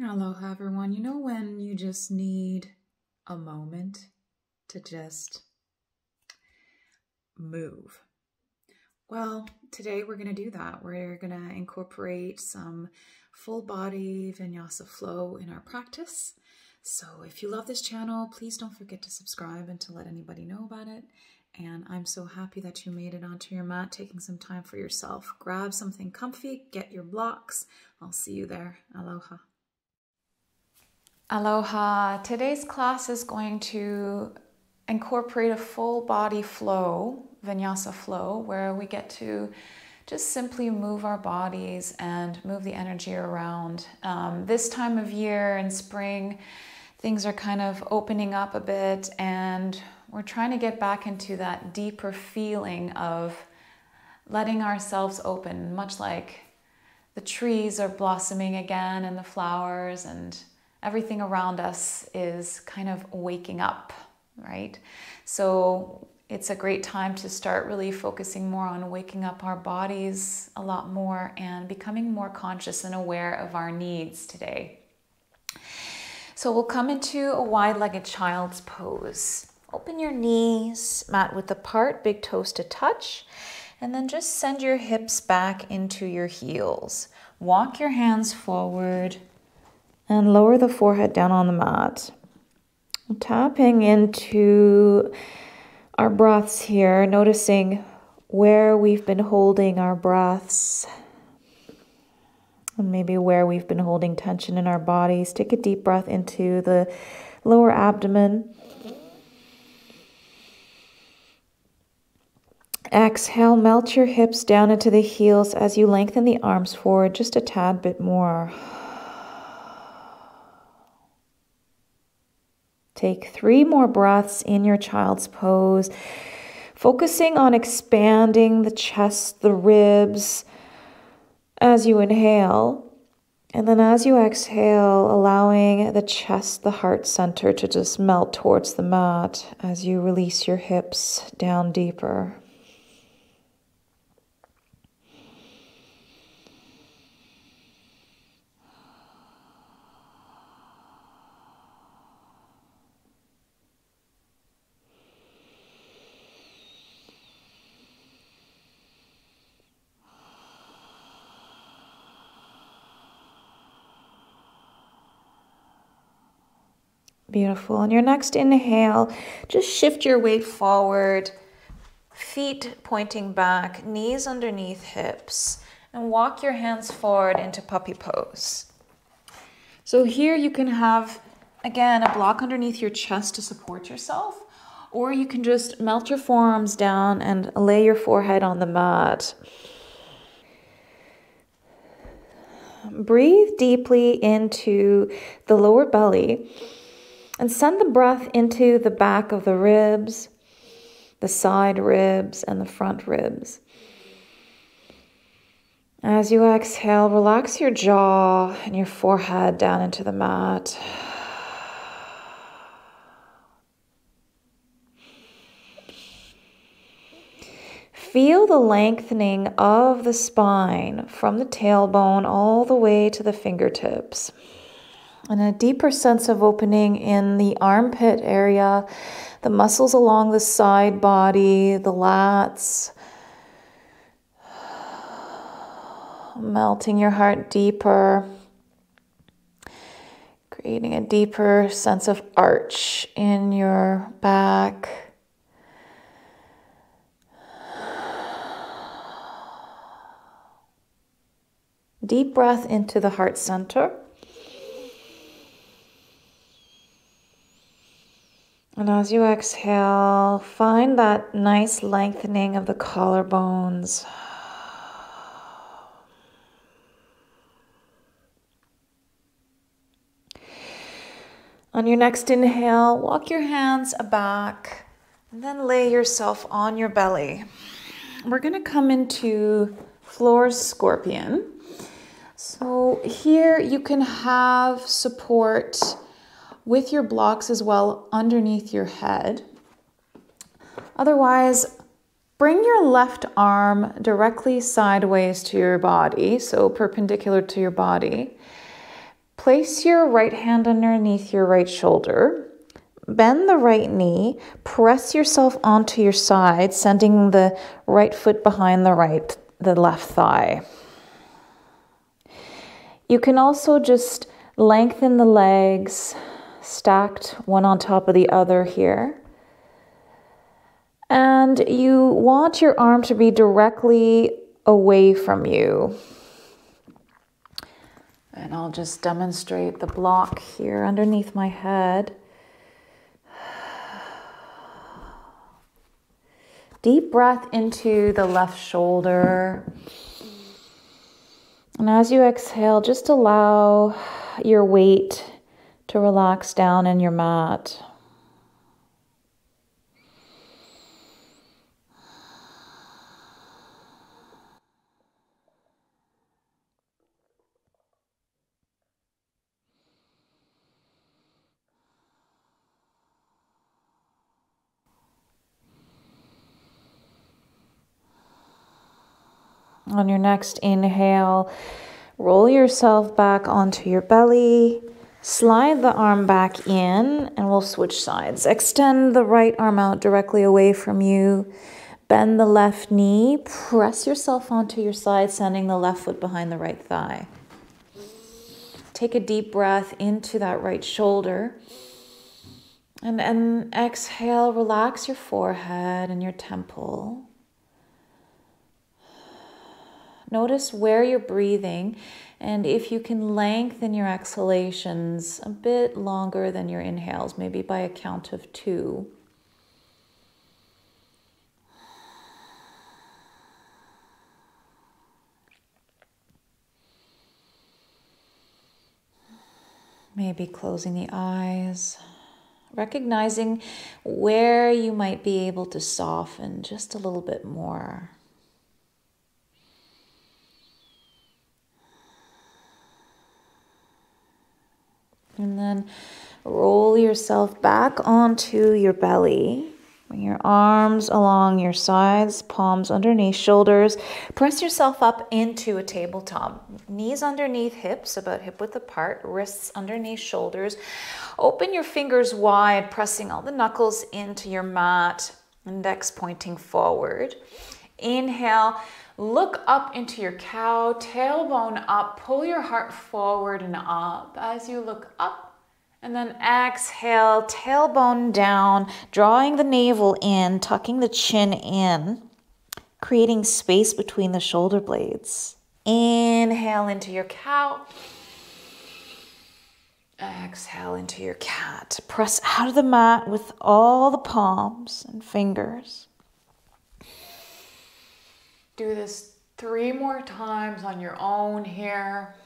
Aloha, everyone. You know when you just need a moment to just move? Well, today we're going to do that. We're going to incorporate some full body vinyasa flow in our practice. So if you love this channel, please don't forget to subscribe and to let anybody know about it. And I'm so happy that you made it onto your mat, taking some time for yourself. Grab something comfy, get your blocks. I'll see you there. Aloha. Aloha. Today's class is going to incorporate a full body flow, vinyasa flow, where we get to just simply move our bodies and move the energy around. This time of year in spring, things are kind of opening up a bit, and we're trying to get back into that deeper feeling of letting ourselves open, much like the trees are blossoming again and the flowers and everything around us is kind of waking up, right? So it's a great time to start really focusing more on waking up our bodies a lot more and becoming more conscious and aware of our needs today. So we'll come into a wide-legged child's pose. Open your knees, mat width apart, big toes to touch, and then just send your hips back into your heels. Walk your hands forward and lower the forehead down on the mat. Tapping into our breaths here, noticing where we've been holding our breaths and maybe where we've been holding tension in our bodies. Take a deep breath into the lower abdomen. Exhale, melt your hips down into the heels as you lengthen the arms forward just a tad bit more. Take 3 more breaths in your child's pose, focusing on expanding the chest, the ribs, as you inhale. And then as you exhale, allowing the chest, the heart center to just melt towards the mat as you release your hips down deeper. Beautiful. On your next inhale, just shift your weight forward, feet pointing back, knees underneath hips, and walk your hands forward into puppy pose. So here you can have, again, a block underneath your chest to support yourself, or you can just melt your forearms down and lay your forehead on the mat. Breathe deeply into the lower belly. And send the breath into the back of the ribs, the side ribs, and the front ribs. As you exhale, relax your jaw and your forehead down into the mat. Feel the lengthening of the spine from the tailbone all the way to the fingertips. And a deeper sense of opening in the armpit area, the muscles along the side body, the lats. Melting your heart deeper, creating a deeper sense of arch in your back. Deep breath into the heart center. And as you exhale, find that nice lengthening of the collarbones. On your next inhale, walk your hands back and then lay yourself on your belly. We're going to come into floor scorpion. So here you can have support with your blocks as well underneath your head. Otherwise, bring your left arm directly sideways to your body, so perpendicular to your body. Place your right hand underneath your right shoulder. Bend the right knee. Press yourself onto your side, sending the right foot behind the left thigh. You can also just lengthen the legs, stacked one on top of the other here. And you want your arm to be directly away from you. And I'll just demonstrate the block here underneath my head. Deep breath into the left shoulder. And as you exhale, just allow your weight to relax down in your mat. On your next inhale, roll yourself back onto your belly, slide the arm back in, and we'll switch sides. Extend the right arm out directly away from you. Bend the left knee, press yourself onto your side, sending the left foot behind the right thigh. Take a deep breath into that right shoulder. And exhale, relax your forehead and your temple. Notice where you're breathing, and if you can lengthen your exhalations a bit longer than your inhales, maybe by a count of 2. Maybe closing the eyes, recognizing where you might be able to soften just a little bit more. And then roll yourself back onto your belly. Bring your arms along your sides, palms underneath shoulders. Press yourself up into a tabletop. Knees underneath hips, about hip width apart, wrists underneath shoulders. Open your fingers wide, pressing all the knuckles into your mat, index pointing forward. Inhale. Look up into your cow, tailbone up, pull your heart forward and up as you look up. And then exhale, tailbone down, drawing the navel in, tucking the chin in, creating space between the shoulder blades. Inhale into your cow. Exhale into your cat. Press out of the mat with all the palms and fingers. Do this 3 more times on your own here.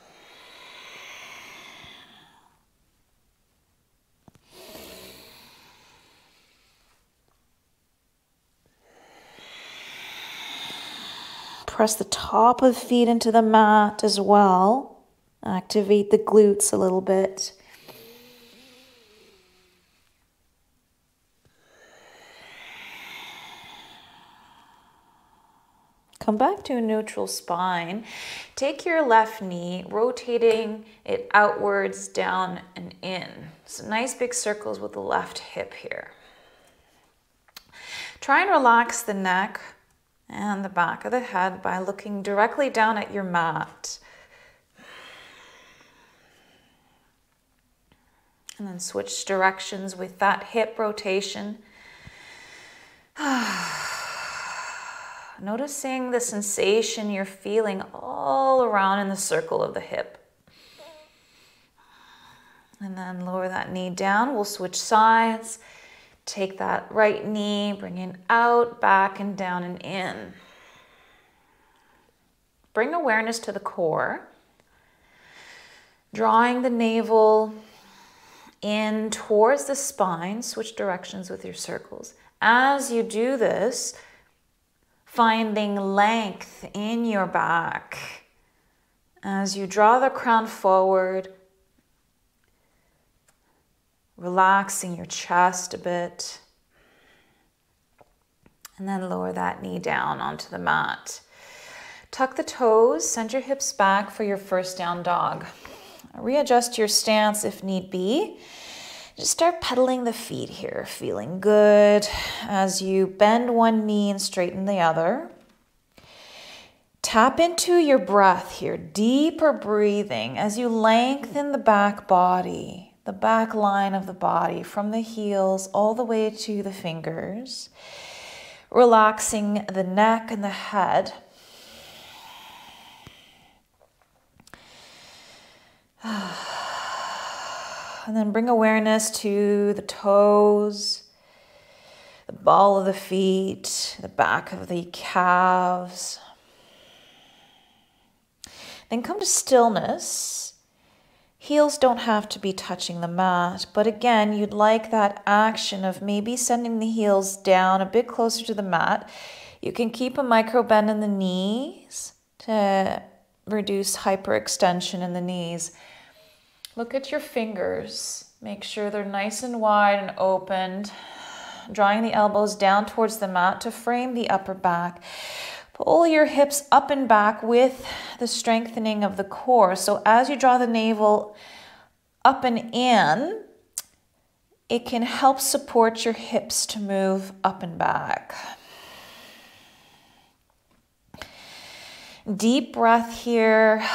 Press the top of the feet into the mat as well. Activate the glutes a little bit. Come back to a neutral spine. Take your left knee, rotating it outwards, down, and in. So nice big circles with the left hip here. Try and relax the neck and the back of the head by looking directly down at your mat. And then switch directions with that hip rotation. Noticing the sensation you're feeling all around in the circle of the hip. And then lower that knee down. We'll switch sides. Take that right knee, bring it out, back, and down and in. Bring awareness to the core. Drawing the navel in towards the spine. Switch directions with your circles. As you do this, finding length in your back. As you draw the crown forward, relaxing your chest a bit. And then lower that knee down onto the mat. Tuck the toes, send your hips back for your first down dog. Readjust your stance if need be. Just start pedaling the feet here, feeling good as you bend one knee and straighten the other. Tap into your breath here, deeper breathing as you lengthen the back body, the back line of the body from the heels all the way to the fingers, relaxing the neck and the head. And then bring awareness to the toes, the ball of the feet, the back of the calves. Then come to stillness. Heels don't have to be touching the mat, but again, you'd like that action of maybe sending the heels down a bit closer to the mat. You can keep a micro bend in the knees to reduce hyperextension in the knees. Look at your fingers. Make sure they're nice and wide and opened. Drawing the elbows down towards the mat to frame the upper back. Pull your hips up and back with the strengthening of the core. So as you draw the navel up and in, it can help support your hips to move up and back. Deep breath here.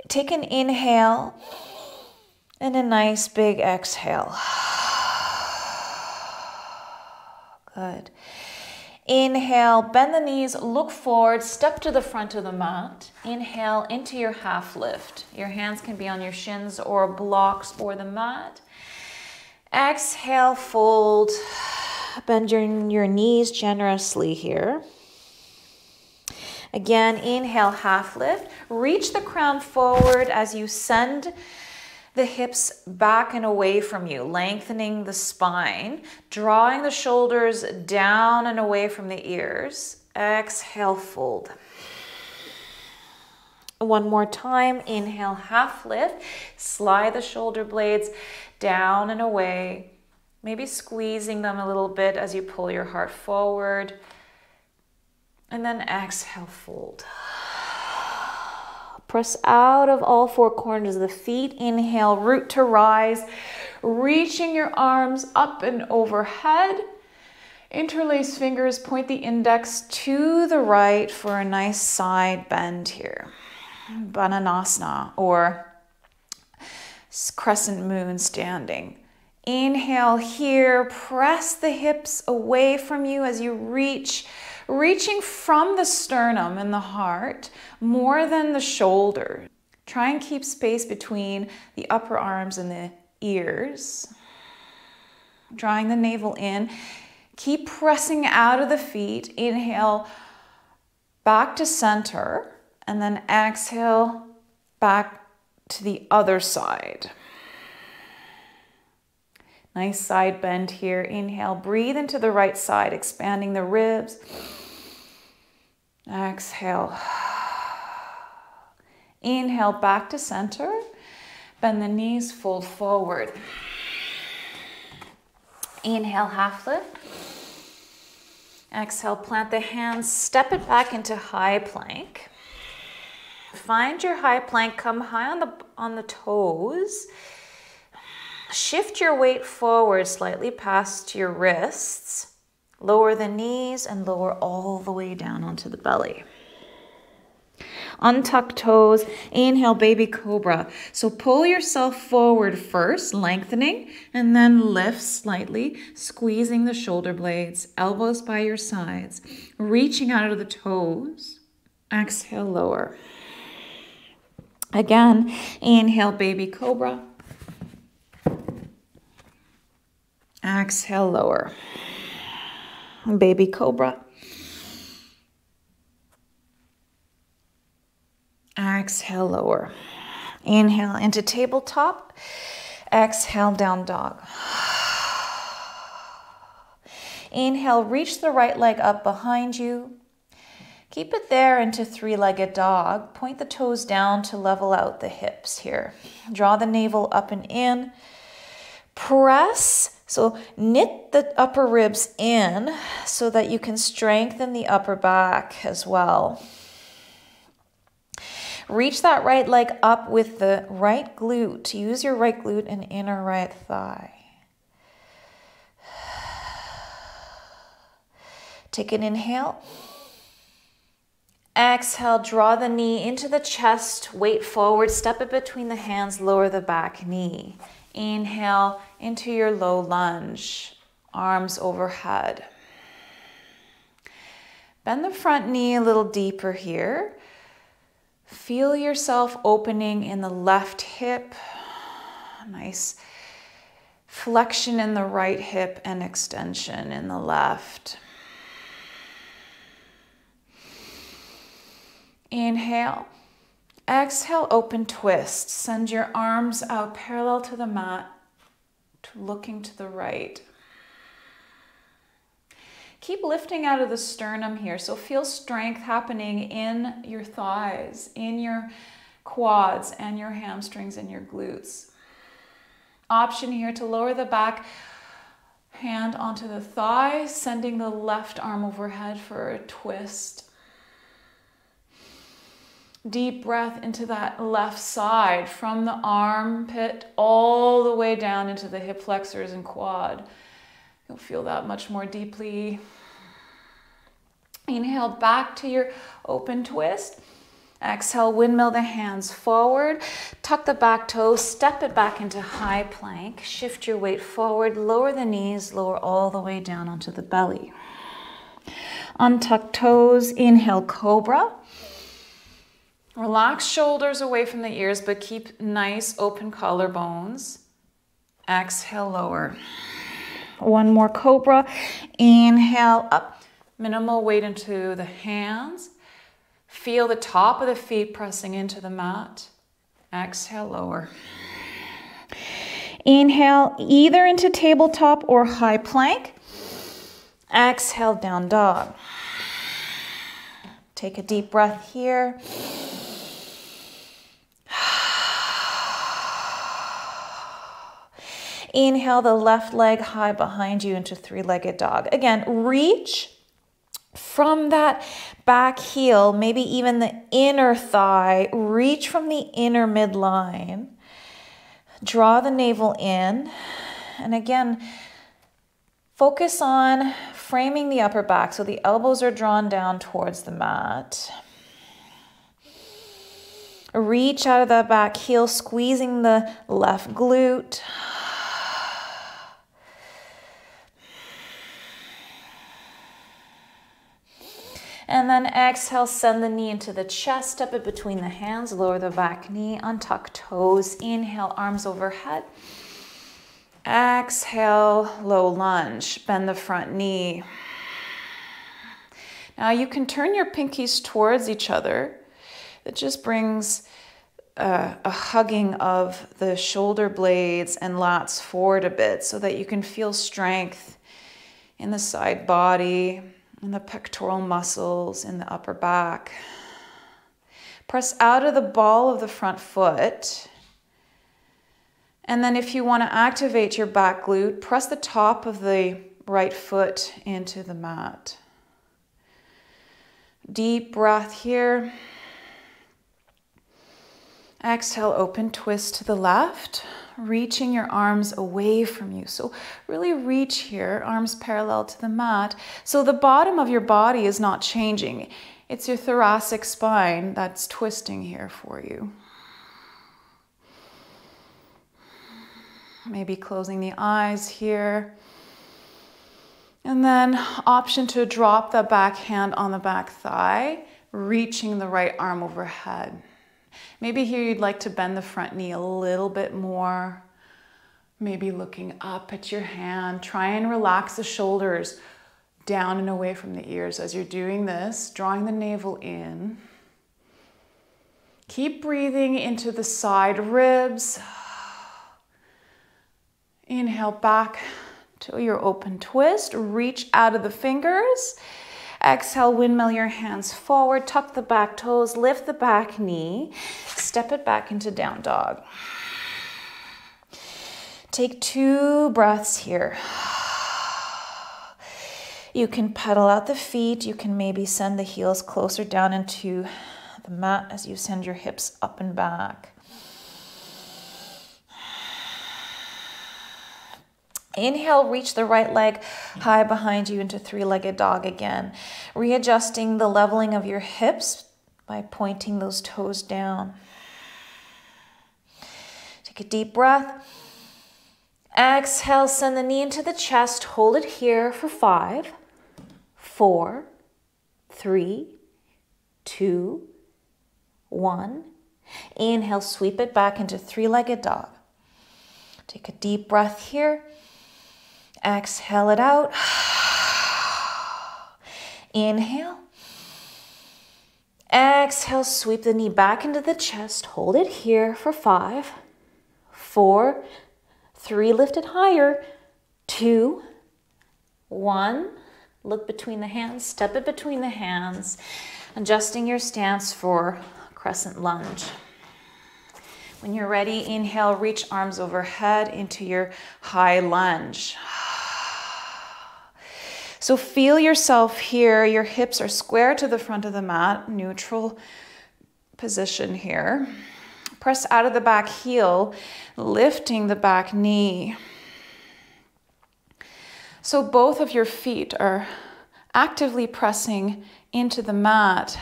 Take an inhale and a nice big exhale. Good. Inhale, bend the knees, look forward, step to the front of the mat. Inhale into your half lift. Your hands can be on your shins or blocks or the mat. Exhale, fold. Bend your knees generously here. Again, inhale, half lift. Reach the crown forward as you send the hips back and away from you, lengthening the spine, drawing the shoulders down and away from the ears. Exhale, fold. One more time, inhale, half lift. Slide the shoulder blades down and away, maybe squeezing them a little bit as you pull your heart forward. And then exhale, fold. Press out of all four corners of the feet. Inhale, root to rise. Reaching your arms up and overhead. Interlace fingers, point the index to the right for a nice side bend here. Bananasana or crescent moon standing. Inhale here, press the hips away from you as you reaching from the sternum and the heart more than the shoulder. Try and keep space between the upper arms and the ears. Drawing the navel in. Keep pressing out of the feet. Inhale back to center and then exhale back to the other side. Nice side bend here. Inhale, breathe into the right side, expanding the ribs. Exhale. Inhale, back to center. Bend the knees, fold forward. Inhale, half lift. Exhale, plant the hands, step it back into high plank. Find your high plank, come high on the toes. Shift your weight forward slightly past your wrists. Lower the knees and lower all the way down onto the belly. Untuck toes. Inhale, baby cobra. So pull yourself forward first, lengthening, and then lift slightly, squeezing the shoulder blades, elbows by your sides, reaching out of the toes. Exhale, lower. Again, inhale, baby cobra. Exhale, lower. Baby cobra. Exhale, lower. Inhale into tabletop. Exhale, down dog. Inhale, reach the right leg up behind you. Keep it there into three-legged dog. Point the toes down to level out the hips here. Draw the navel up and in. Press. So knit the upper ribs in so that you can strengthen the upper back as well. Reach that right leg up with the right glute. Use your right glute and inner right thigh. Take an inhale. Exhale, draw the knee into the chest, weight forward, step it between the hands, lower the back knee. Inhale into your low lunge, arms overhead. Bend the front knee a little deeper here. Feel yourself opening in the left hip. Nice flexion in the right hip and extension in the left. Inhale. Exhale, open twist. Send your arms out parallel to the mat, looking to the right. Keep lifting out of the sternum here. So feel strength happening in your thighs, in your quads, and your hamstrings and your glutes. Option here to lower the back hand onto the thigh, sending the left arm overhead for a twist. Deep breath into that left side from the armpit all the way down into the hip flexors and quad. You'll feel that much more deeply. Inhale back to your open twist. Exhale, windmill the hands forward. Tuck the back toes, step it back into high plank. Shift your weight forward, lower the knees, lower all the way down onto the belly. Untuck toes, inhale, cobra. Relax shoulders away from the ears, but keep nice open collarbones. Exhale, lower. One more cobra. Inhale, up. Minimal weight into the hands. Feel the top of the feet pressing into the mat. Exhale, lower. Inhale, either into tabletop or high plank. Exhale, down dog. Take a deep breath here. Inhale the left leg high behind you into three-legged dog. Again, reach from that back heel, maybe even the inner thigh. Reach from the inner midline. Draw the navel in. And again, focus on framing the upper back so the elbows are drawn down towards the mat. Reach out of that back heel, squeezing the left glute. And then exhale, send the knee into the chest, step it between the hands, lower the back knee, untuck toes, inhale, arms overhead. Exhale, low lunge, bend the front knee. Now you can turn your pinkies towards each other. It just brings a hugging of the shoulder blades and lats forward a bit so that you can feel strength in the side body, in the pectoral muscles, in the upper back. Press out of the ball of the front foot. And then if you want to activate your back glute, press the top of the right foot into the mat. Deep breath here. Exhale, open twist to the left, reaching your arms away from you. So really reach here, arms parallel to the mat. So the bottom of your body is not changing. It's your thoracic spine that's twisting here for you. Maybe closing the eyes here. And then option to drop the back hand on the back thigh, reaching the right arm overhead. Maybe here you'd like to bend the front knee a little bit more. Maybe looking up at your hand. Try and relax the shoulders down and away from the ears as you're doing this, drawing the navel in. Keep breathing into the side ribs. Inhale back to your open twist. Reach out of the fingers. Exhale, windmill your hands forward, tuck the back toes, lift the back knee, step it back into down dog. Take 2 breaths here. You can pedal out the feet. You can maybe send the heels closer down into the mat as you send your hips up and back. Inhale, reach the right leg high behind you into three-legged dog again. Readjusting the leveling of your hips by pointing those toes down. Take a deep breath. Exhale, send the knee into the chest. Hold it here for 5, 4, 3, 2, 1. Inhale, sweep it back into three-legged dog. Take a deep breath here. Exhale it out. Inhale. Exhale, sweep the knee back into the chest. Hold it here for 5, 4, 3, lift it higher. 2, 1. Look between the hands, step it between the hands, adjusting your stance for crescent lunge. When you're ready, inhale, reach arms overhead into your high lunge. So feel yourself here. Your hips are square to the front of the mat, neutral position here. Press out of the back heel, lifting the back knee. So both of your feet are actively pressing into the mat.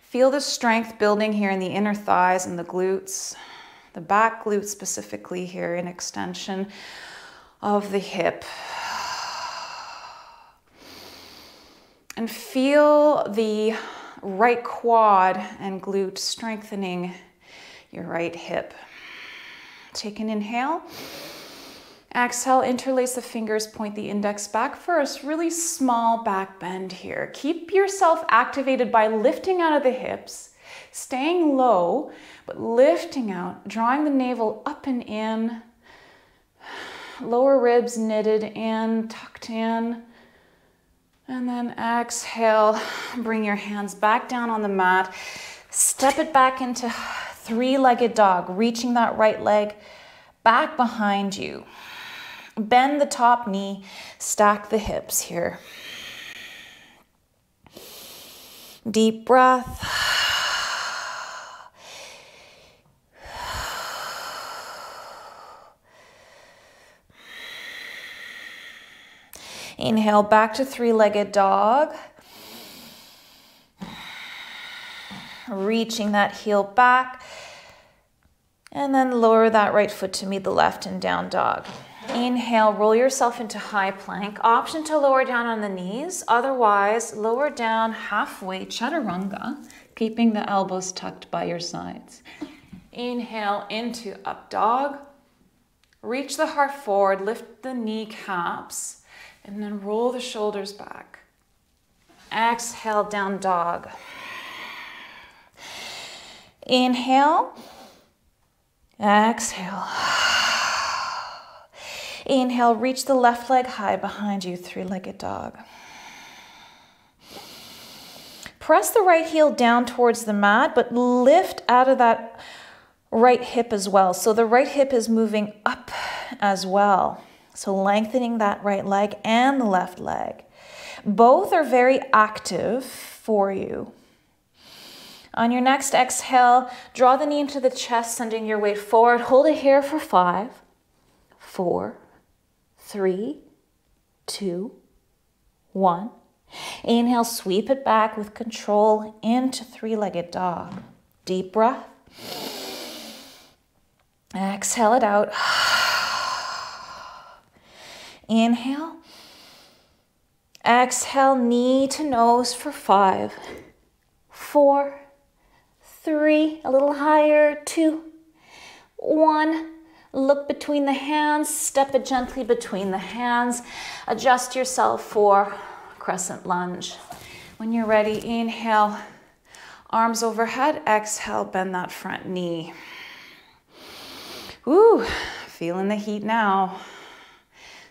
Feel the strength building here in the inner thighs and the glutes, the back glutes specifically here in extension of the hip. And feel the right quad and glute strengthening your right hip. Take an inhale. Exhale, interlace the fingers, point the index back first. Really small back bend here. Keep yourself activated by lifting out of the hips, staying low, but lifting out, drawing the navel up and in. Lower ribs knitted in, tucked in. And then exhale, bring your hands back down on the mat. Step it back into three-legged dog, reaching that right leg back behind you. Bend the top knee, stack the hips here. Deep breath. Inhale back to three-legged dog. Reaching that heel back. And then lower that right foot to meet the left and down dog. Inhale, roll yourself into high plank. Option to lower down on the knees. Otherwise, lower down halfway, chaturanga, keeping the elbows tucked by your sides. Inhale into up dog. Reach the heart forward, lift the kneecaps, and then roll the shoulders back. Exhale, down dog. Inhale. Exhale. Inhale, reach the left leg high behind you, three-legged dog. Press the right heel down towards the mat, but lift out of that right hip as well. So the right hip is moving up as well. So lengthening that right leg and the left leg. Both are very active for you. On your next exhale, draw the knee into the chest, sending your weight forward. Hold it here for 5, 4, 3, 2, 1. Inhale, sweep it back with control into three-legged dog. Deep breath. Exhale it out. Inhale. Exhale, knee to nose for 5, 4, 3, a little higher, 2, 1. Look between the hands, step it gently between the hands. Adjust yourself for crescent lunge. When you're ready, inhale, arms overhead. Exhale, bend that front knee. Ooh, feeling the heat now.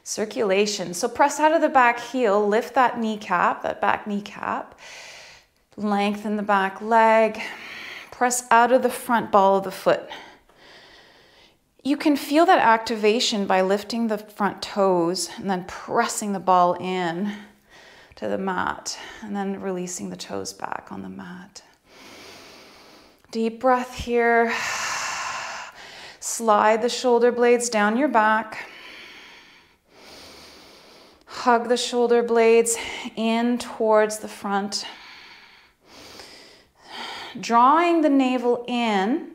Circulation. So press out of the back heel, lift that kneecap, that back kneecap. Lengthen the back leg. Press out of the front ball of the foot. You can feel that activation by lifting the front toes and then pressing the ball in to the mat and then releasing the toes back on the mat. Deep breath here. Slide the shoulder blades down your back. Hug the shoulder blades in towards the front. Drawing the navel in.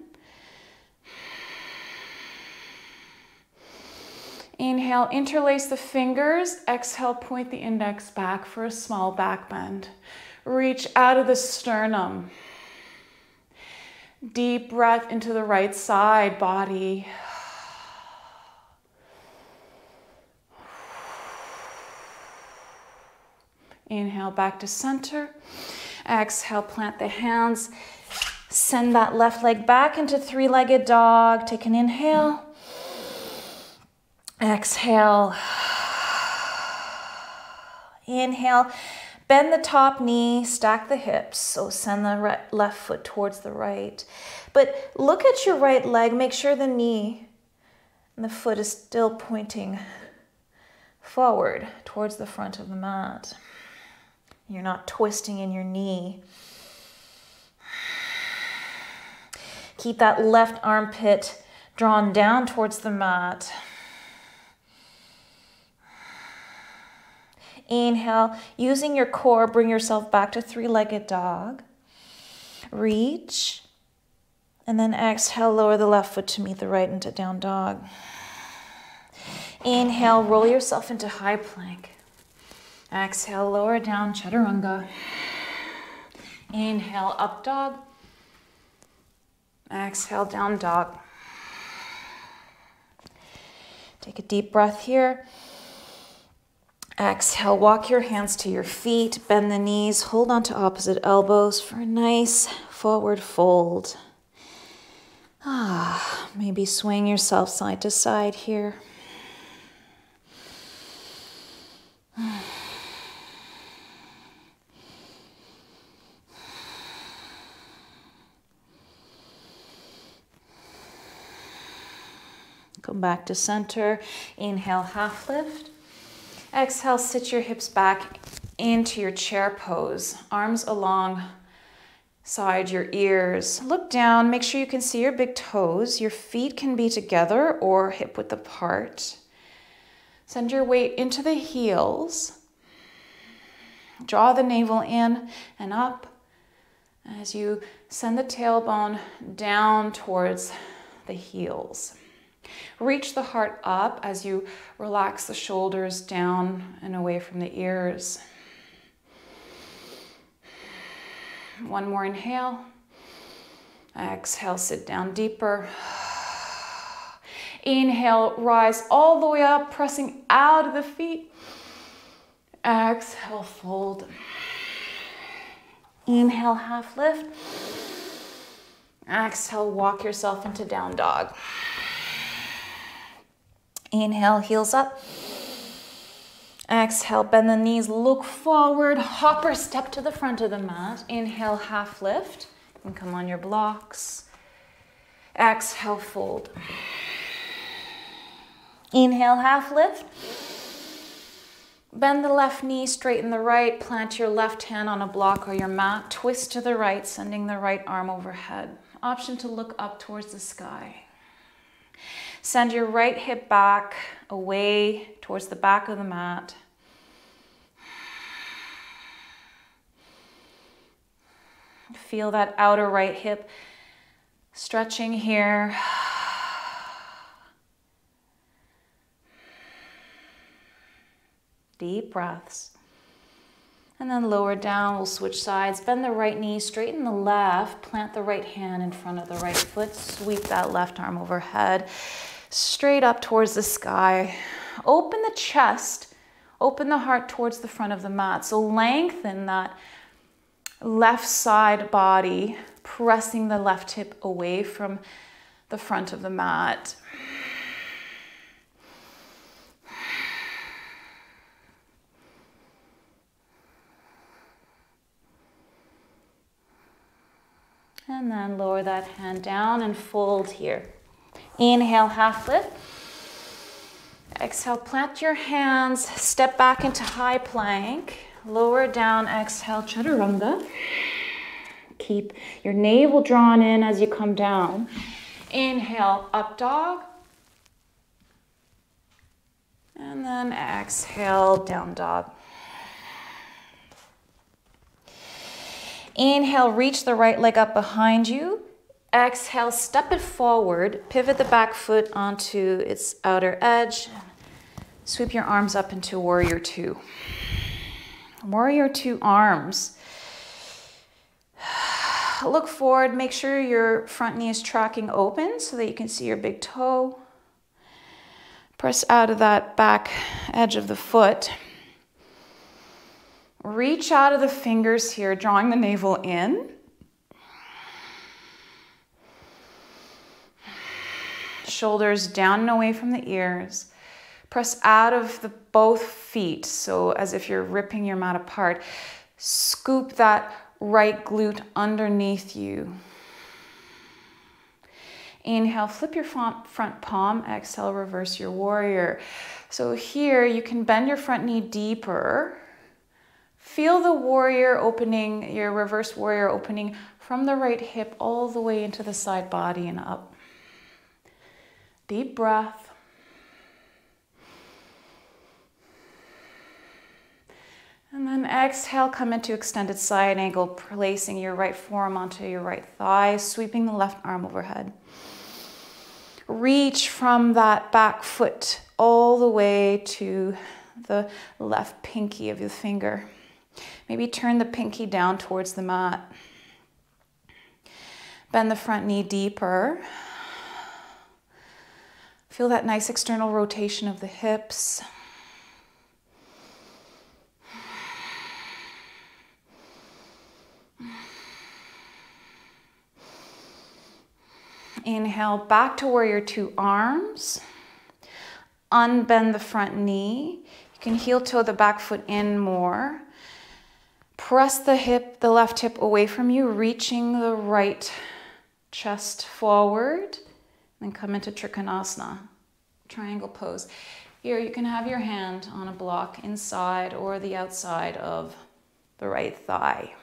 Inhale, interlace the fingers. Exhale, point the index back for a small back bend. Reach out of the sternum. Deep breath into the right side body. Inhale, back to center. Exhale, plant the hands. Send that left leg back into three-legged dog. Take an inhale. Exhale. Inhale. Bend the top knee, stack the hips. So send the left foot towards the right. But look at your right leg. Make sure the knee and the foot is still pointing forward towards the front of the mat. You're not twisting in your knee. Keep that left armpit drawn down towards the mat. Inhale, using your core, bring yourself back to three-legged dog. Reach. And then exhale, lower the left foot to meet the right into down dog. Inhale, roll yourself into high plank. Exhale, lower down, chaturanga. Inhale, up dog. Exhale, down dog. Take a deep breath here. Exhale, walk your hands to your feet, bend the knees, hold on to opposite elbows for a nice forward fold. Maybe swing yourself side to side here. Come back to center. Inhale, half lift. Exhale, sit your hips back into your chair pose. Arms alongside your ears. Look down, make sure you can see your big toes. Your feet can be together or hip width apart. Send your weight into the heels. Draw the navel in and up as you send the tailbone down towards the heels. Reach the heart up as you relax the shoulders down and away from the ears. One more inhale. Exhale, sit down deeper. Inhale, rise all the way up, pressing out of the feet. Exhale, fold. Inhale, half lift. Exhale, walk yourself into down dog. Inhale, heels up. Exhale, bend the knees, look forward, hopper step to the front of the mat. Inhale, half lift, and come on your blocks. Exhale, fold. Inhale, half lift. Bend the left knee, straighten the right, plant your left hand on a block or your mat, twist to the right, sending the right arm overhead. Option to look up towards the sky. Send your right hip back away towards the back of the mat. Feel that outer right hip stretching here. Deep breaths. And then lower down, we'll switch sides. Bend the right knee, straighten the left, plant the right hand in front of the right foot, sweep that left arm overhead. Straight up towards the sky. Open the chest, open the heart towards the front of the mat. So lengthen that left side body, pressing the left hip away from the front of the mat. And then lower that hand down and fold here. Inhale, half lift. Exhale, plant your hands, step back into high plank. Lower down, exhale, chaturanga. Keep your navel drawn in as you come down. Inhale, up dog. And then exhale, down dog. Inhale, reach the right leg up behind you. Exhale, step it forward. Pivot the back foot onto its outer edge. Sweep your arms up into Warrior Two. Warrior Two arms. Look forward, make sure your front knee is tracking open so that you can see your big toe. Press out of that back edge of the foot. Reach out of the fingers here, drawing the navel in. Shoulders down and away from the ears. Press out of both feet, so as if you're ripping your mat apart. Scoop that right glute underneath you. Inhale, flip your front palm. Exhale, reverse your warrior. So here you can bend your front knee deeper. Feel the warrior opening, your reverse warrior opening from the right hip all the way into the side body and up. Deep breath. And then exhale, come into extended side angle, placing your right forearm onto your right thigh, sweeping the left arm overhead. Reach from that back foot all the way to the left pinky of your finger. Maybe turn the pinky down towards the mat. Bend the front knee deeper. Feel that nice external rotation of the hips. Inhale, back to Warrior Two arms. Unbend the front knee. You can heel toe the back foot in more. Press the left hip away from you, reaching the right chest forward. Then come into Trikonasana, triangle pose. Here you can have your hand on a block inside or the outside of the right thigh.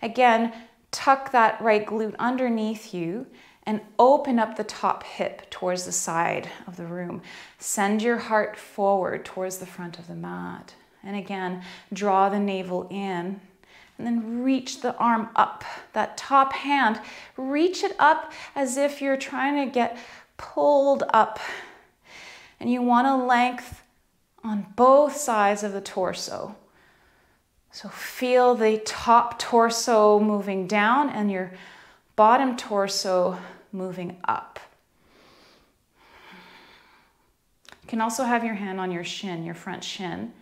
Again, tuck that right glute underneath you and open up the top hip towards the side of the room. Send your heart forward towards the front of the mat. And again, draw the navel in and then reach the arm up. That top hand, reach it up as if you're trying to get pulled up. And you want a length on both sides of the torso. So feel the top torso moving down and your bottom torso moving up. You can also have your hand on your shin, your front shin.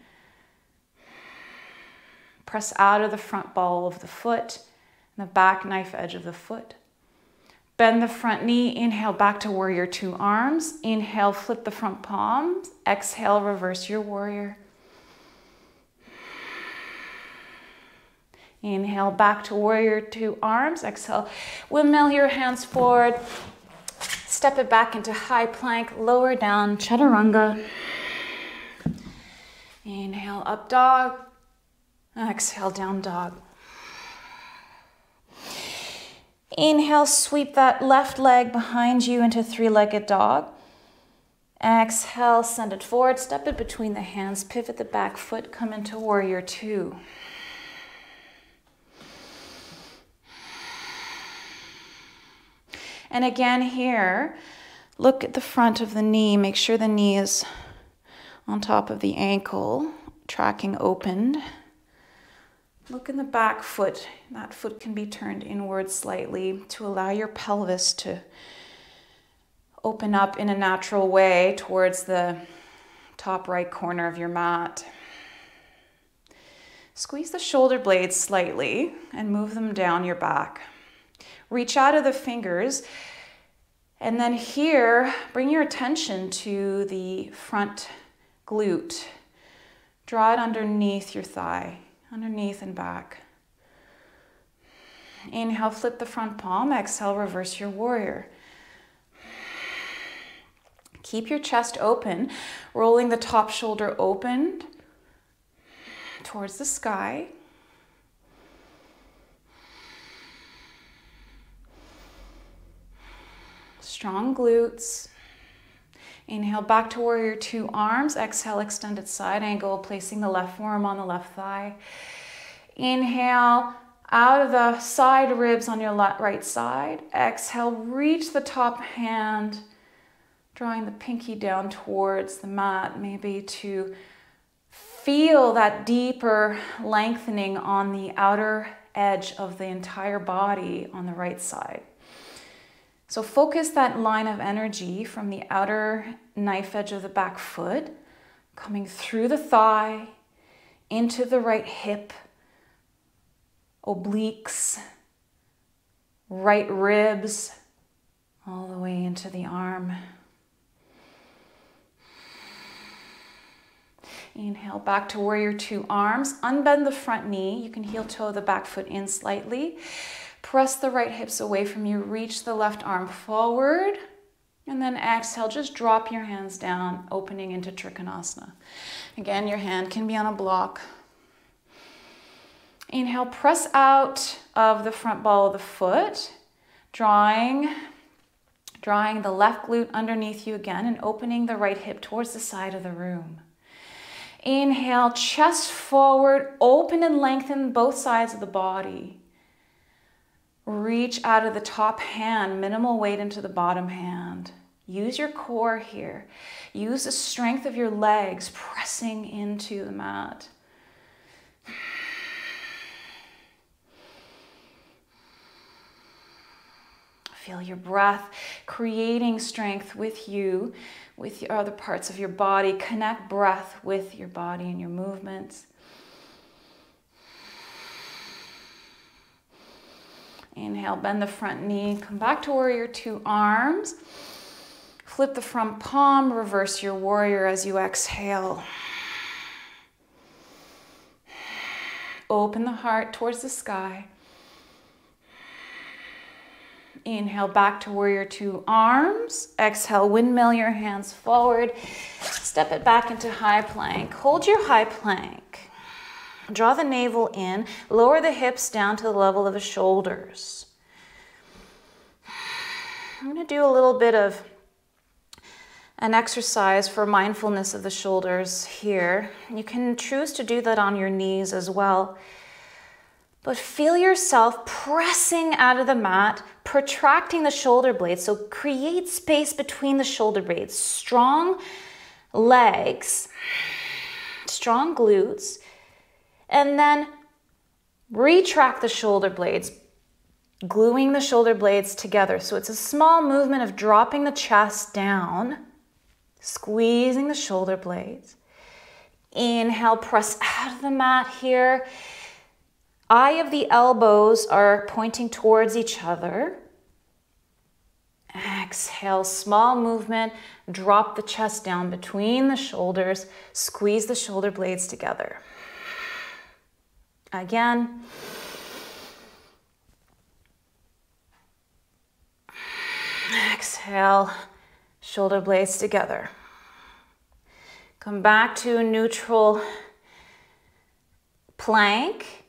Press out of the front ball of the foot and the back knife edge of the foot. Bend the front knee, inhale back to Warrior Two arms. Inhale, flip the front palms. Exhale, reverse your warrior. Inhale, back to Warrior Two arms. Exhale, windmill your hands forward. Step it back into high plank, lower down, chaturanga. Inhale, up dog. Exhale, down dog. Inhale, sweep that left leg behind you into three-legged dog. Exhale, send it forward, step it between the hands, pivot the back foot, come into Warrior Two. And again here, look at the front of the knee, make sure the knee is on top of the ankle, tracking opened. Look in the back foot. That foot can be turned inward slightly to allow your pelvis to open up in a natural way towards the top right corner of your mat. Squeeze the shoulder blades slightly and move them down your back. Reach out of the fingers, and then here, bring your attention to the front glute. Draw it underneath your thigh. Underneath and back. Inhale, flip the front palm. Exhale, reverse your warrior. Keep your chest open, rolling the top shoulder open towards the sky. Strong glutes. Inhale back to warrior two, arms. Exhale, extended side angle, placing the left forearm on the left thigh. Inhale out of the side ribs on your right side. Exhale, reach the top hand, drawing the pinky down towards the mat, maybe to feel that deeper lengthening on the outer edge of the entire body on the right side. So focus that line of energy from the outer knife edge of the back foot, coming through the thigh, into the right hip, obliques, right ribs, all the way into the arm. Inhale back to warrior two, arms. Unbend the front knee. You can heel toe the back foot in slightly. Press the right hips away from you. Reach the left arm forward. And then exhale, just drop your hands down, opening into Trikonasana. Again, your hand can be on a block. Inhale, press out of the front ball of the foot, drawing the left glute underneath you again and opening the right hip towards the side of the room. Inhale, chest forward, open and lengthen both sides of the body. Reach out of the top hand, minimal weight into the bottom hand. Use your core here. Use the strength of your legs pressing into the mat. Feel your breath creating strength with you, with your other parts of your body. Connect breath with your body and your movements. Inhale, bend the front knee. Come back to warrior two, arms. Flip the front palm, reverse your warrior as you exhale. Open the heart towards the sky. Inhale, back to warrior two, arms. Exhale, windmill your hands forward. Step it back into high plank. Hold your high plank. Draw the navel in. Lower the hips down to the level of the shoulders. I'm going to do a little bit of an exercise for mindfulness of the shoulders here. You can choose to do that on your knees as well. But feel yourself pressing out of the mat, protracting the shoulder blades. So create space between the shoulder blades. Strong legs, strong glutes, and then retract the shoulder blades, gluing the shoulder blades together. So it's a small movement of dropping the chest down, squeezing the shoulder blades. Inhale, press out of the mat here. Eye of the elbows are pointing towards each other. Exhale, small movement. Drop the chest down between the shoulders. Squeeze the shoulder blades together. Again. Exhale, shoulder blades together. Come back to a neutral plank.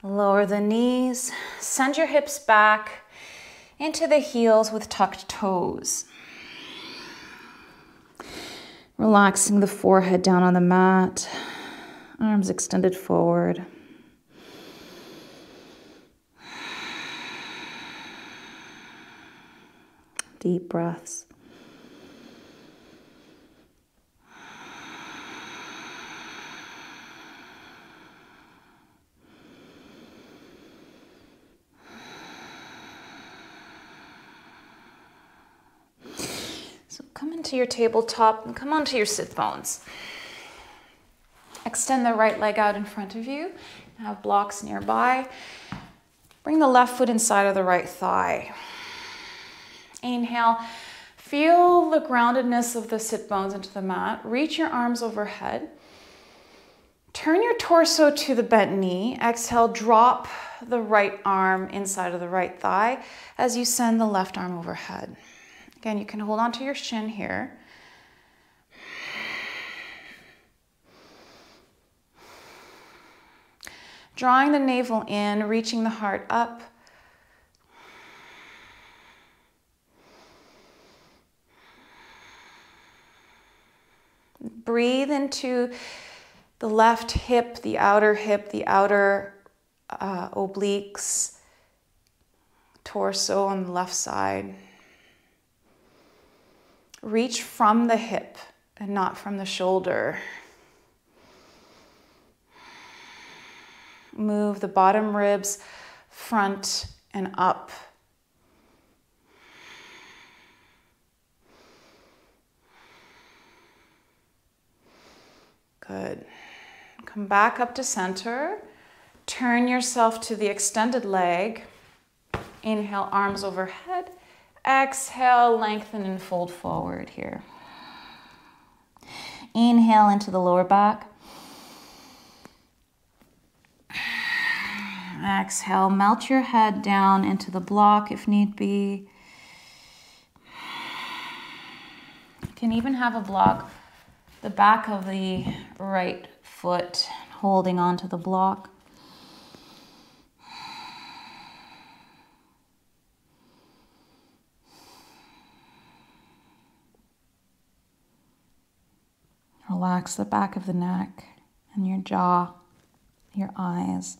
Lower the knees. Send your hips back into the heels with tucked toes. Relaxing the forehead down on the mat. Arms extended forward. Deep breaths. So come into your tabletop and come onto your sit bones. Extend the right leg out in front of you. Have blocks nearby. Bring the left foot inside of the right thigh. Inhale, feel the groundedness of the sit bones into the mat. Reach your arms overhead. Turn your torso to the bent knee. Exhale, drop the right arm inside of the right thigh as you send the left arm overhead. Again, you can hold on to your shin here. Drawing the navel in, reaching the heart up. Breathe into the left hip, the outer obliques, torso on the left side. Reach from the hip and not from the shoulder. Move the bottom ribs front and up. Good. Come back up to center. Turn yourself to the extended leg. Inhale, arms overhead. Exhale, lengthen and fold forward here. Inhale into the lower back. Exhale, melt your head down into the block if need be. You can even have a block the back of the right foot, holding onto the block. Relax the back of the neck and your jaw, your eyes.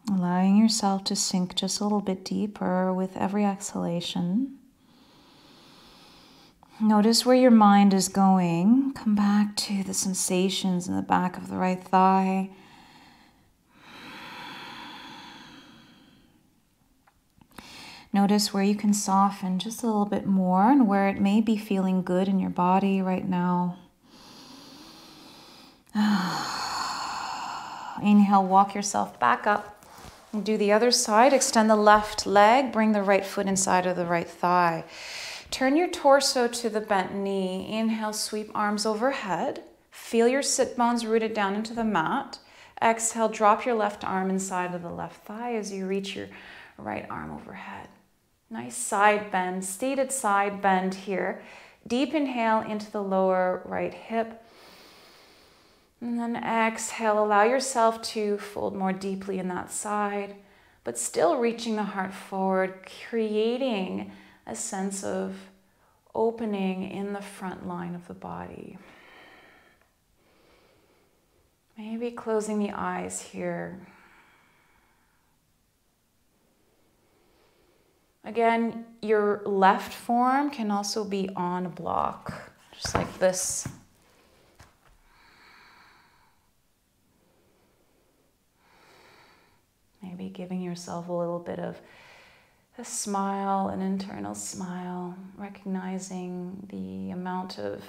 Allowing yourself to sink just a little bit deeper with every exhalation. Notice where your mind is going. Come back to the sensations in the back of the right thigh. Notice where you can soften just a little bit more and where it may be feeling good in your body right now. Inhale, walk yourself back up. And do the other side. Extend the left leg. Bring the right foot inside of the right thigh. Turn your torso to the bent knee. Inhale, sweep arms overhead. Feel your sit bones rooted down into the mat. Exhale, drop your left arm inside of the left thigh as you reach your right arm overhead. Nice side bend, seated side bend here. Deep inhale into the lower right hip. And then exhale, allow yourself to fold more deeply in that side, but still reaching the heart forward, creating a sense of opening in the front line of the body. Maybe closing the eyes here. Again, your left forearm can also be on a block, just like this. Maybe giving yourself a little bit of a smile, an internal smile, recognizing the amount of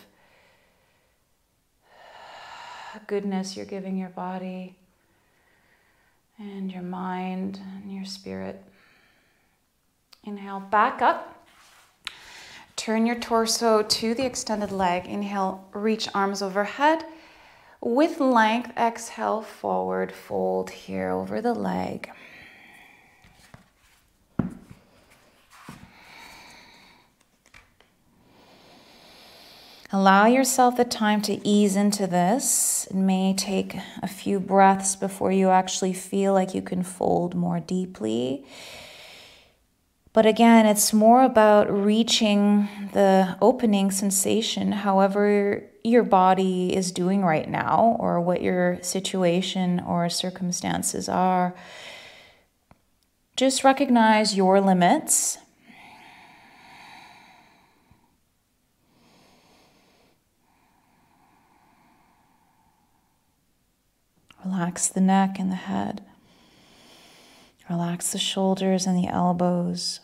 goodness you're giving your body and your mind and your spirit. Inhale, back up. Turn your torso to the extended leg. Inhale, reach arms overhead. With length, exhale, forward fold here over the leg. Allow yourself the time to ease into this. It may take a few breaths before you actually feel like you can fold more deeply. But again, it's more about reaching the opening sensation, however your body is doing right now, or what your situation or circumstances are. Just recognize your limits. Relax the neck and the head. Relax the shoulders and the elbows.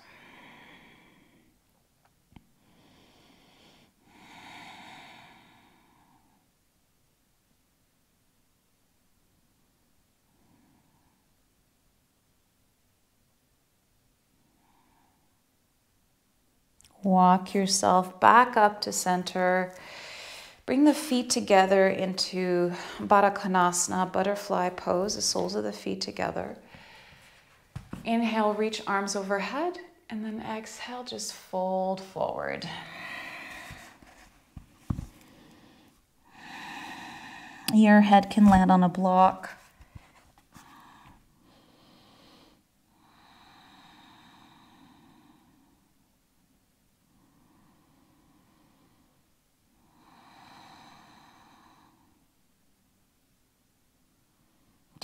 Walk yourself back up to center. Bring the feet together into Baddha Konasana, butterfly pose, the soles of the feet together. Inhale, reach arms overhead, and then exhale, just fold forward. Your head can land on a block.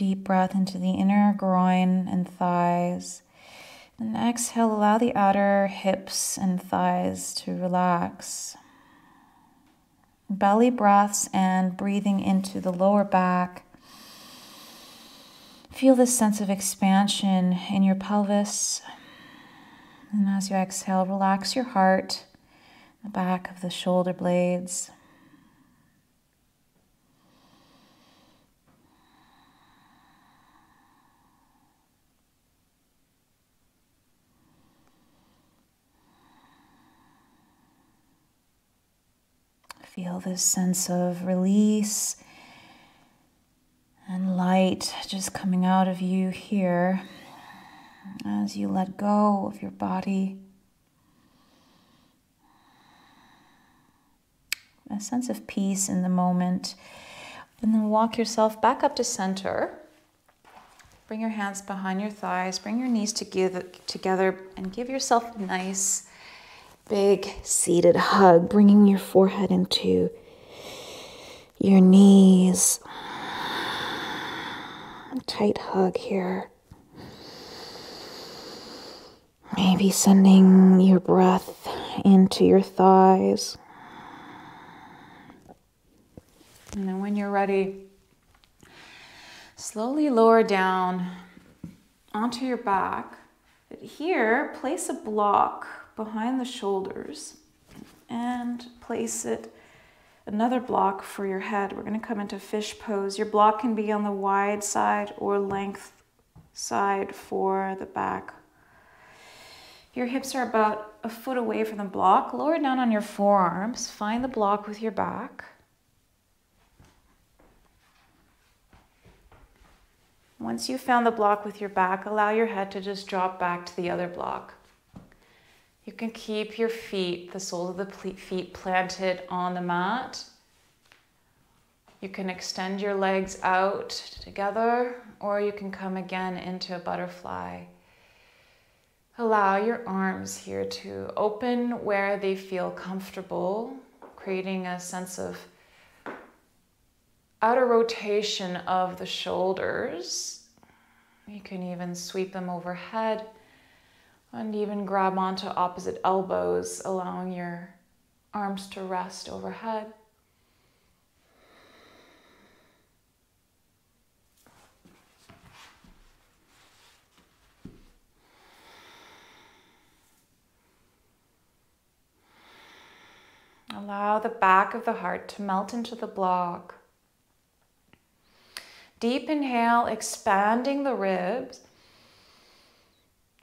deep breath into the inner groin and thighs. And exhale, allow the outer hips and thighs to relax. Belly breaths and breathing into the lower back. Feel this sense of expansion in your pelvis. And as you exhale, relax your heart, the back of the shoulder blades. Feel this sense of release and light just coming out of you here as you let go of your body. A sense of peace in the moment. And then walk yourself back up to center. Bring your hands behind your thighs. Bring your knees together and give yourself a nice big seated hug, bringing your forehead into your knees. A tight hug here. Maybe sending your breath into your thighs. And then when you're ready, slowly lower down onto your back. But here, place a block behind the shoulders and place another block for your head. We're going to come into fish pose. Your block can be on the wide side or length side for the back. Your hips are about a foot away from the block. Lower down on your forearms. Find the block with your back. Once you've found the block with your back, allow your head to just drop back to the other block. You can keep your feet, the soles of the feet planted on the mat. You can extend your legs out together, or you can come again into a butterfly. Allow your arms here to open where they feel comfortable, creating a sense of outer rotation of the shoulders. You can even sweep them overhead and even grab onto opposite elbows, allowing your arms to rest overhead. Allow the back of the heart to melt into the block. Deep inhale, expanding the ribs.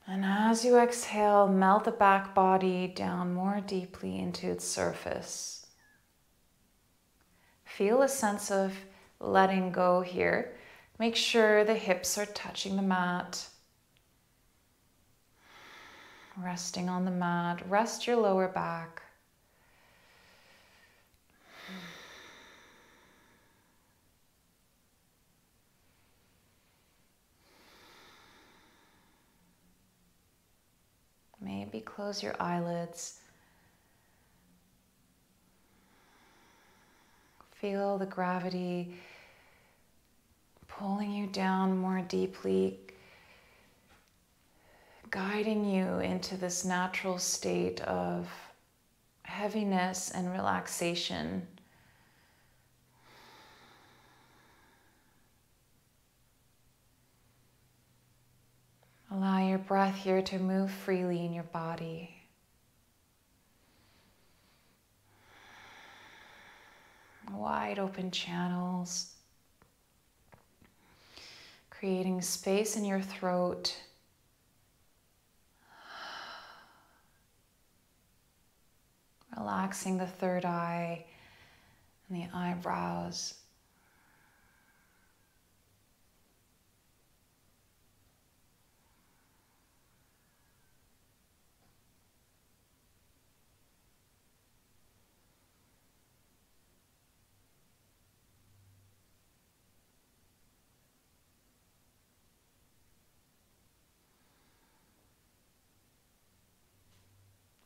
And as you exhale, melt the back body down more deeply into its surface. Feel a sense of letting go here. Make sure the hips are touching the mat. Resting on the mat, rest your lower back. Maybe close your eyelids. Feel the gravity pulling you down more deeply, guiding you into this natural state of heaviness and relaxation. Allow your breath here to move freely in your body. Wide open channels, creating space in your throat. Relaxing the third eye and the eyebrows.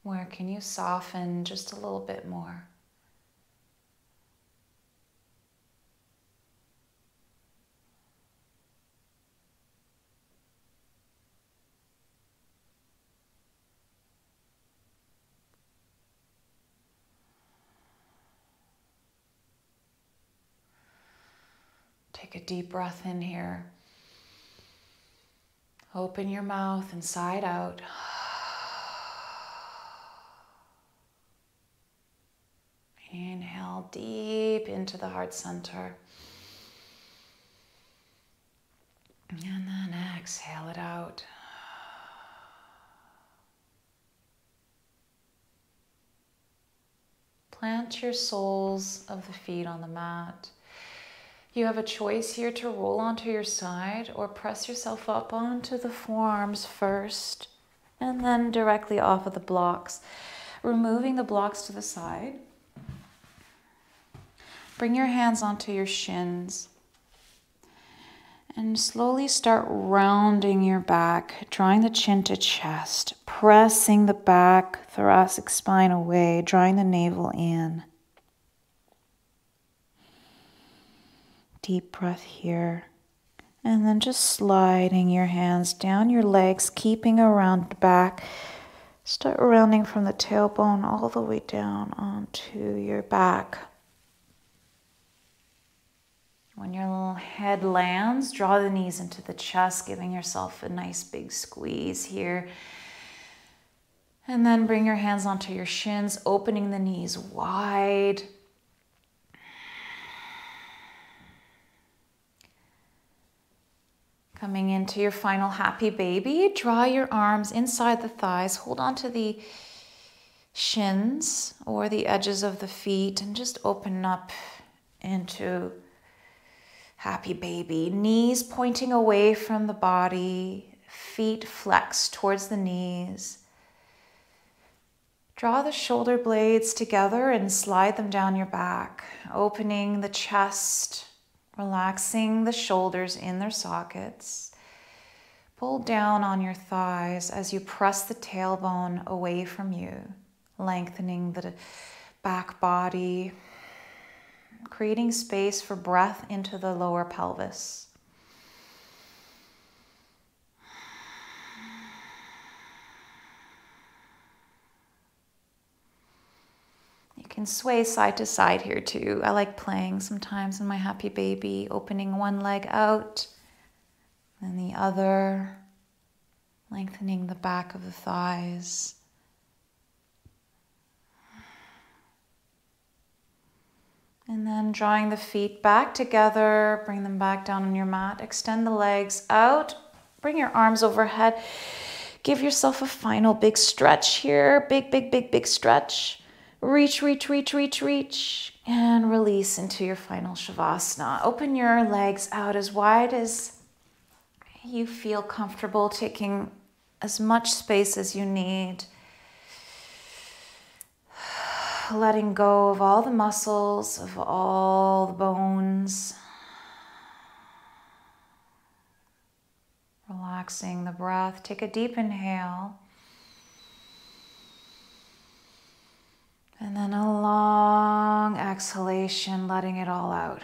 Where can you soften just a little bit more? Take a deep breath in here. Open your mouth and sigh out. Inhale deep into the heart center. And then exhale it out. Plant your soles of the feet on the mat. You have a choice here to roll onto your side or press yourself up onto the forearms first and then directly off of the blocks. Removing the blocks to the side. Bring your hands onto your shins and slowly start rounding your back, drawing the chin to chest, pressing the back thoracic spine away, drawing the navel in. Deep breath here. And then just sliding your hands down your legs, keeping a round back. Start rounding from the tailbone all the way down onto your back. When your little head lands, draw the knees into the chest, giving yourself a nice big squeeze here. And then bring your hands onto your shins, opening the knees wide. Coming into your final happy baby, draw your arms inside the thighs, hold on to the shins or the edges of the feet and just open up into happy baby. Knees pointing away from the body, feet flexed towards the knees. Draw the shoulder blades together and slide them down your back, opening the chest, relaxing the shoulders in their sockets. Pull down on your thighs as you press the tailbone away from you, lengthening the back body, creating space for breath into the lower pelvis. You can sway side to side here too. I like playing sometimes in my happy baby, opening one leg out, then the other, lengthening the back of the thighs. And then drawing the feet back together, bring them back down on your mat. Extend the legs out, bring your arms overhead. Give yourself a final big stretch here. Big stretch. Reach, reach, reach, reach, reach. And release into your final Shavasana. Open your legs out as wide as you feel comfortable, taking as much space as you need. Letting go of all the muscles, of all the bones. Relaxing the breath. Take a deep inhale. And then a long exhalation, letting it all out.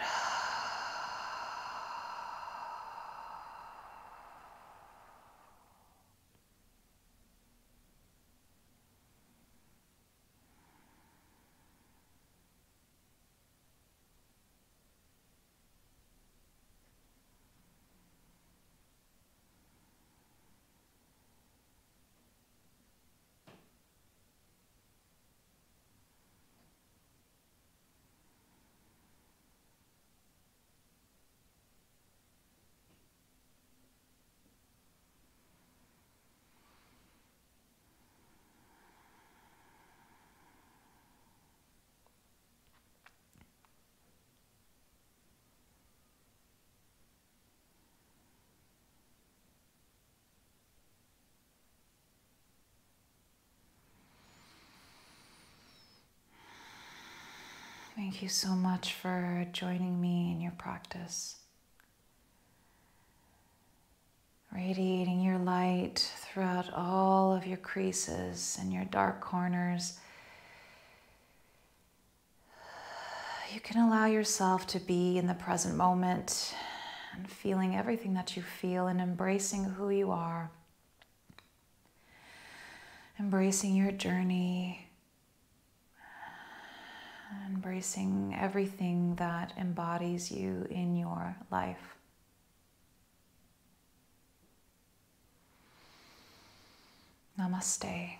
Thank you so much for joining me in your practice. Radiating your light throughout all of your creases and your dark corners. You can allow yourself to be in the present moment and feeling everything that you feel and embracing who you are. Embracing your journey. And embracing everything that embodies you in your life. Namaste.